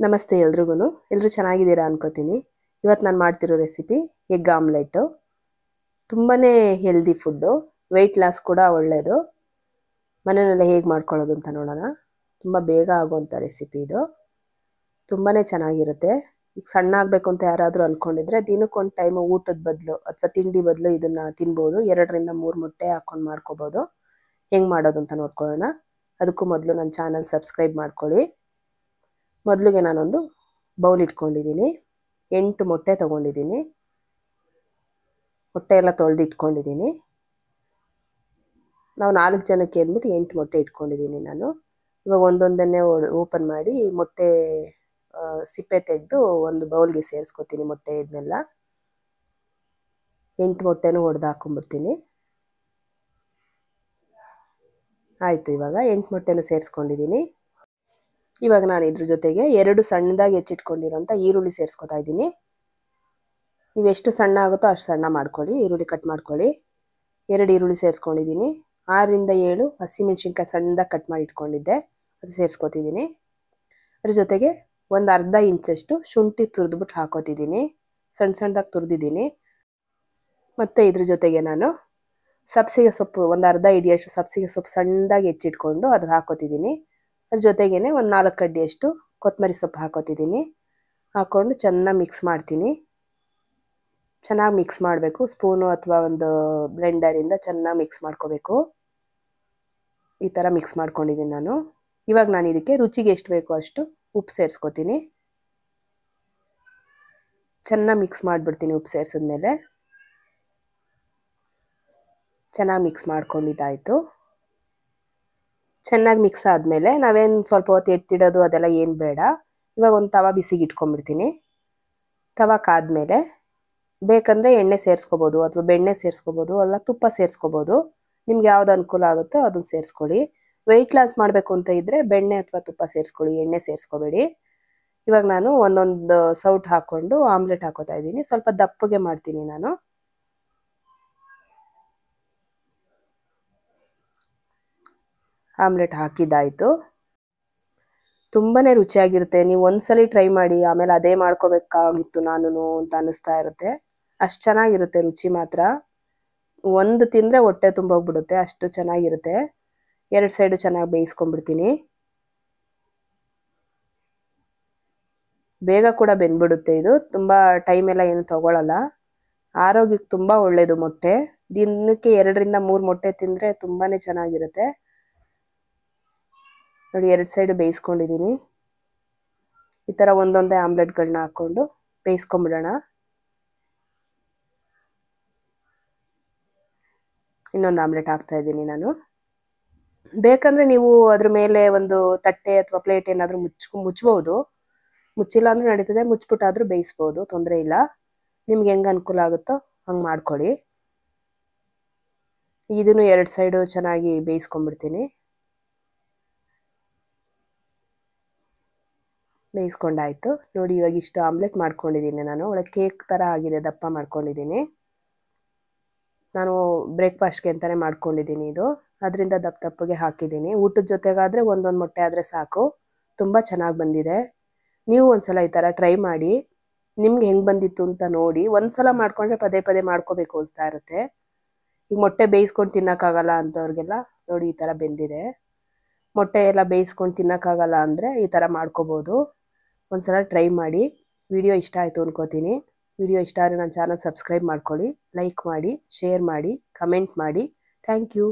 ನಮಸ್ತೆ ಎಲ್ರಿಗೂ. ಎಲ್ಲರೂ ಚೆನ್ನಾಗಿದ್ದೀರಾ ಅನ್ಕೋತೀನಿ. ಇವತ್ತು ನಾನು ಮಾಡ್ತಿರೋ ರೆಸಿಪಿ ಎಗ್ ಆಮ್ಲೆಟ್ಟು. ತುಂಬಾ ಹೆಲ್ದಿ ಫುಡ್ಡು, ವೆಯ್ಟ್ ಲಾಸ್ ಕೂಡ ಒಳ್ಳೆಯದು. ಮನೆಯಲ್ಲೆಲ್ಲ ಹೇಗೆ ಮಾಡ್ಕೊಳ್ಳೋದು ಅಂತ ನೋಡೋಣ. ತುಂಬ ಬೇಗ ಆಗುವಂಥ ರೆಸಿಪಿ ಇದು. ತುಂಬಾ ಚೆನ್ನಾಗಿರುತ್ತೆ. ಈಗ ಸಣ್ಣ ಆಗಬೇಕು ಅಂತ ಯಾರಾದರೂ ಅಂದ್ಕೊಂಡಿದ್ರೆ ದಿನಕ್ಕೊಂದು ಟೈಮು ಊಟದ ಬದಲು ಅಥವಾ ತಿಂಡಿ ಬದಲು ಇದನ್ನು ತಿನ್ಬೋದು. 2ರಿಂದ 3 ಮೊಟ್ಟೆ ಹಾಕ್ಕೊಂಡು ಮಾಡ್ಕೋಬೋದು. ಹೆಂಗೆ ಮಾಡೋದು ಅಂತ ನೋಡ್ಕೊಳ್ಳೋಣ. ಅದಕ್ಕೂ ಮೊದಲು ನನ್ನ ಚಾನಲ್ ಸಬ್ಸ್ಕ್ರೈಬ್ ಮಾಡ್ಕೊಳ್ಳಿ. ಮೊದಲಿಗೆ ನಾನೊಂದು ಬೌಲ್ ಇಟ್ಕೊಂಡಿದ್ದೀನಿ. 8 ಮೊಟ್ಟೆ ತೊಗೊಂಡಿದ್ದೀನಿ. ಮೊಟ್ಟೆ ಎಲ್ಲ ತೊಳೆದು ಇಟ್ಕೊಂಡಿದ್ದೀನಿ. ನಾವು 4 ಜನಕ್ಕೆ ಅಂದ್ಬಿಟ್ಟು 8 ಮೊಟ್ಟೆ ಇಟ್ಕೊಂಡಿದ್ದೀನಿ ನಾನು. ಇವಾಗ ಒಂದೊಂದನ್ನೇ ಓಪನ್ ಮಾಡಿ ಮೊಟ್ಟೆ ಸಿಪ್ಪೆ ತೆಗೆದು ಒಂದು ಬೌಲ್ಗೆ ಸೇರಿಸ್ಕೊತೀನಿ. ಮೊಟ್ಟೆ ಇದನ್ನೆಲ್ಲ 8 ಮೊಟ್ಟೆನೂ ಹೊಡೆದು ಹಾಕೊಂಡ್ಬಿಡ್ತೀನಿ. ಆಯಿತು, ಇವಾಗ 8 ಮೊಟ್ಟೆನೂ ಸೇರಿಸ್ಕೊಂಡಿದ್ದೀನಿ. ಇವಾಗ ನಾನು ಇದ್ರ ಜೊತೆಗೆ 2 ಸಣ್ಣದಾಗಿ ಹೆಚ್ಚಿಟ್ಕೊಂಡಿರೋಂಥ ಈರುಳ್ಳಿ ಸೇರಿಸ್ಕೊತಾ ಇದ್ದೀನಿ. ನೀವು ಎಷ್ಟು ಸಣ್ಣ ಆಗುತ್ತೋ ಅಷ್ಟು ಸಣ್ಣ ಮಾಡ್ಕೊಳ್ಳಿ, ಈರುಳ್ಳಿ ಕಟ್ ಮಾಡ್ಕೊಳ್ಳಿ. 2 ಈರುಳ್ಳಿ ಸೇರಿಸ್ಕೊಂಡಿದ್ದೀನಿ. 6ರಿಂದ 7 ಹಸಿಮೆಣ್ಸಿನ್ಕಾಯಿ ಸಣ್ಣದಾಗಿ ಕಟ್ ಮಾಡಿ ಇಟ್ಕೊಂಡಿದ್ದೆ, ಅದು ಸೇರಿಸ್ಕೊತಿದ್ದೀನಿ. ಅದ್ರ ಜೊತೆಗೆ ಒಂದು ಅರ್ಧ ಇಂಚಷ್ಟು ಶುಂಠಿ ತುರಿದ್ಬಿಟ್ಟು ಹಾಕೋತಿದ್ದೀನಿ, ಸಣ್ಣದಾಗಿ ತುರಿದಿದ್ದೀನಿ. ಮತ್ತು ಇದ್ರ ಜೊತೆಗೆ ನಾನು ಸಬ್ಸಿಗೆ ಸೊಪ್ಪು ಒಂದು ಅರ್ಧ ಹಿಡಿಯಷ್ಟು ಸಬ್ಸಿಗೆ ಸೊಪ್ಪು ಸಣ್ಣದಾಗಿ ಹೆಚ್ಚಿಟ್ಕೊಂಡು ಅದು ಹಾಕೋತಿದ್ದೀನಿ. ಅದ್ರ ಜೊತೆಗೇ ಒಂದು 4 ಕಡ್ಡಿಯಷ್ಟು ಕೊತ್ತಂಬರಿ ಸೊಪ್ಪು ಹಾಕೋತಿದ್ದೀನಿ. ಹಾಕ್ಕೊಂಡು ಚೆನ್ನಾಗಿ ಮಿಕ್ಸ್ ಮಾಡ್ತೀನಿ. ಚೆನ್ನಾಗಿ ಮಿಕ್ಸ್ ಮಾಡಬೇಕು. ಸ್ಪೂನು ಅಥವಾ ಒಂದು ಬ್ಲೆಂಡರಿಂದ ಚೆನ್ನಾಗಿ ಮಿಕ್ಸ್ ಮಾಡ್ಕೋಬೇಕು. ಈ ಥರ ಮಿಕ್ಸ್ ಮಾಡ್ಕೊಂಡಿದ್ದೀನಿ ನಾನು. ಇವಾಗ ನಾನು ಇದಕ್ಕೆ ರುಚಿಗೆ ಎಷ್ಟು ಬೇಕೋ ಅಷ್ಟು ಉಪ್ಪು ಸೇರಿಸ್ಕೊತೀನಿ. ಚೆನ್ನಾಗಿ ಮಿಕ್ಸ್ ಮಾಡಿಬಿಡ್ತೀನಿ. ಉಪ್ಪು ಸೇರಿಸಿದ್ಮೇಲೆ ಚೆನ್ನಾಗಿ ಮಿಕ್ಸ್ ಮಾಡ್ಕೊಂಡಿದ್ದಾಯಿತು. ಚೆನ್ನಾಗಿ ಮಿಕ್ಸ್ ಆದಮೇಲೆ ನಾವೇನು ಸ್ವಲ್ಪ ಹೊತ್ತು ಎತ್ತಿಡೋದು ಅದೆಲ್ಲ ಏನು ಬೇಡ. ಇವಾಗ ಒಂದು ತವ ಬಿಸಿಗೆ ಇಟ್ಕೊಂಡ್ಬಿಡ್ತೀನಿ. ತವ ಕಾದ್ಮೇಲೆ ಬೇಕಂದರೆ ಎಣ್ಣೆ ಸೇರಿಸ್ಕೋಬೋದು ಅಥವಾ ಬೆಣ್ಣೆ ಸೇರಿಸ್ಕೋಬೋದು, ಅಲ್ಲ ತುಪ್ಪ ಸೇರಿಸ್ಕೋಬೋದು. ನಿಮ್ಗೆ ಯಾವ್ದು ಅನುಕೂಲ ಆಗುತ್ತೋ ಅದನ್ನು ಸೇರಿಸ್ಕೊಳ್ಳಿ. ವೆಯ್ಟ್ ಲಾಸ್ ಮಾಡಬೇಕು ಅಂತ ಇದ್ದರೆ ಬೆಣ್ಣೆ ಅಥವಾ ತುಪ್ಪ ಸೇರಿಸ್ಕೊಳ್ಳಿ, ಎಣ್ಣೆ ಸೇರಿಸ್ಕೋಬೇಡಿ. ಇವಾಗ ನಾನು ಒಂದೊಂದು ಸೌಟ್ ಹಾಕ್ಕೊಂಡು ಆಮ್ಲೆಟ್ ಹಾಕೋತಾ ಇದ್ದೀನಿ. ಸ್ವಲ್ಪ ದಪ್ಪಗೆ ಮಾಡ್ತೀನಿ ನಾನು. ಆಮ್ಲೆಟ್ ಹಾಕಿದ್ದಾಯಿತು. ತುಂಬಾ ರುಚಿಯಾಗಿರುತ್ತೆ. ನೀವು ಒಂದ್ಸಲ ಟ್ರೈ ಮಾಡಿ, ಆಮೇಲೆ ಅದೇ ಮಾಡ್ಕೋಬೇಕಾಗಿತ್ತು ನಾನು ಅಂತ ಅನ್ನಿಸ್ತಾ ಇರುತ್ತೆ. ಅಷ್ಟು ಚೆನ್ನಾಗಿರುತ್ತೆ ರುಚಿ ಮಾತ್ರ. ಒಂದು ತಿಂದರೆ ಹೊಟ್ಟೆ ತುಂಬೋಗ್ಬಿಡುತ್ತೆ, ಅಷ್ಟು ಚೆನ್ನಾಗಿರುತ್ತೆ. 2 ಸೈಡು ಚೆನ್ನಾಗಿ ಬೇಯಿಸ್ಕೊಂಡ್ಬಿಡ್ತೀನಿ. ಬೇಗ ಕೂಡ ಬೆಂದ್ಬಿಡುತ್ತೆ ಇದು. ತುಂಬ ಟೈಮೆಲ್ಲ ಏನು ತೊಗೊಳ್ಳಲ್ಲ. ಆರೋಗ್ಯಕ್ಕೆ ತುಂಬ ಒಳ್ಳೆಯದು ಮೊಟ್ಟೆ. ದಿನಕ್ಕೆ 2ರಿಂದ 3 ಮೊಟ್ಟೆ ತಿಂದರೆ ತುಂಬಾ ಚೆನ್ನಾಗಿರುತ್ತೆ. ನೋಡಿ, 2 ಸೈಡು ಬೇಯಿಸ್ಕೊಂಡಿದ್ದೀನಿ. ಈ ಥರ ಒಂದೊಂದೇ ಆಮ್ಲೆಟ್ಗಳನ್ನ ಹಾಕ್ಕೊಂಡು ಬೇಯಿಸ್ಕೊಂಬಿಡೋಣ. ಇನ್ನೊಂದು ಆಮ್ಲೆಟ್ ಹಾಕ್ತಾಯಿದ್ದೀನಿ ನಾನು. ಬೇಕಂದರೆ ನೀವು ಅದ್ರ ಮೇಲೆ ಒಂದು ತಟ್ಟೆ ಅಥವಾ ಪ್ಲೇಟ್ ಏನಾದರೂ ಮುಚ್ಬೋದು. ಮುಚ್ಚಿಲ್ಲ ಅಂದರೆ ನಡೀತದೆ, ಮುಚ್ಚಿಬಿಟ್ಟಾದರೂ ಬೇಯಿಸ್ಬೋದು, ತೊಂದರೆ ಇಲ್ಲ. ನಿಮ್ಗೆ ಹೆಂಗೆ ಅನುಕೂಲ ಆಗುತ್ತೋ ಹಂಗೆ ಮಾಡ್ಕೊಳ್ಳಿ. ಇದನ್ನು 2 ಸೈಡು ಚೆನ್ನಾಗಿ ಬೇಯಿಸ್ಕೊಂಡ್ಬಿಡ್ತೀನಿ. ಬೇಯಿಸ್ಕೊಂಡಾಯಿತು. ನೋಡಿ, ಇವಾಗ ಇಷ್ಟು ಆಮ್ಲೆಟ್ ಮಾಡ್ಕೊಂಡಿದ್ದೀನಿ ನಾನು. ಒಳಗೆ ಕೇಕ್ ಥರ ಆಗಿದೆ, ದಪ್ಪ ಮಾಡ್ಕೊಂಡಿದ್ದೀನಿ. ನಾನು ಬ್ರೇಕ್ಫಾಸ್ಟ್ಗೆ ಅಂತಲೇ ಮಾಡ್ಕೊಂಡಿದ್ದೀನಿ ಇದು. ಅದರಿಂದ ದಪ್ಪಗೆ ಹಾಕಿದ್ದೀನಿ. ಊಟದ ಜೊತೆಗಾದರೆ ಒಂದೊಂದು ಮೊಟ್ಟೆ ಆದರೆ ಸಾಕು. ತುಂಬ ಚೆನ್ನಾಗಿ ಬಂದಿದೆ. ನೀವು ಒಂದ್ಸಲ ಈ ಥರ ಟ್ರೈ ಮಾಡಿ. ನಿಮ್ಗೆ ಹೆಂಗೆ ಬಂದಿತ್ತು ಅಂತ ನೋಡಿ. ಒಂದು ಸಲ ಮಾಡ್ಕೊಂಡ್ರೆ ಪದೇ ಪದೇ ಮಾಡ್ಕೋಬೇಕು ಅನಿಸ್ತಾ ಇರುತ್ತೆ. ಈಗ ಮೊಟ್ಟೆ ಬೇಯಿಸ್ಕೊಂಡು ತಿನ್ನೋಕ್ಕಾಗಲ್ಲ ಅಂಥವ್ರಿಗೆಲ್ಲ ನೋಡಿ ಈ ಥರ ಬೆಂದಿದೆ. ಮೊಟ್ಟೆ ಎಲ್ಲ ಬೇಯಿಸ್ಕೊಂಡು ತಿನ್ನೋಕ್ಕಾಗಲ್ಲ ಅಂದರೆ ಈ ಥರ ಮಾಡ್ಕೋಬೋದು. ಒಂದ್ಸಲ ಟ್ರೈ ಮಾಡಿ. ವಿಡಿಯೋ ಇಷ್ಟ ಆಯಿತು ಅನ್ಕೋತೀನಿ. ವಿಡಿಯೋ ಇಷ್ಟ ಆದರೆ ನನ್ನ ಚಾನಲ್ ಸಬ್ಸ್ಕ್ರೈಬ್ ಮಾಡ್ಕೊಳ್ಳಿ, ಲೈಕ್ ಮಾಡಿ, ಶೇರ್ ಮಾಡಿ, ಕಮೆಂಟ್ ಮಾಡಿ. Thank you.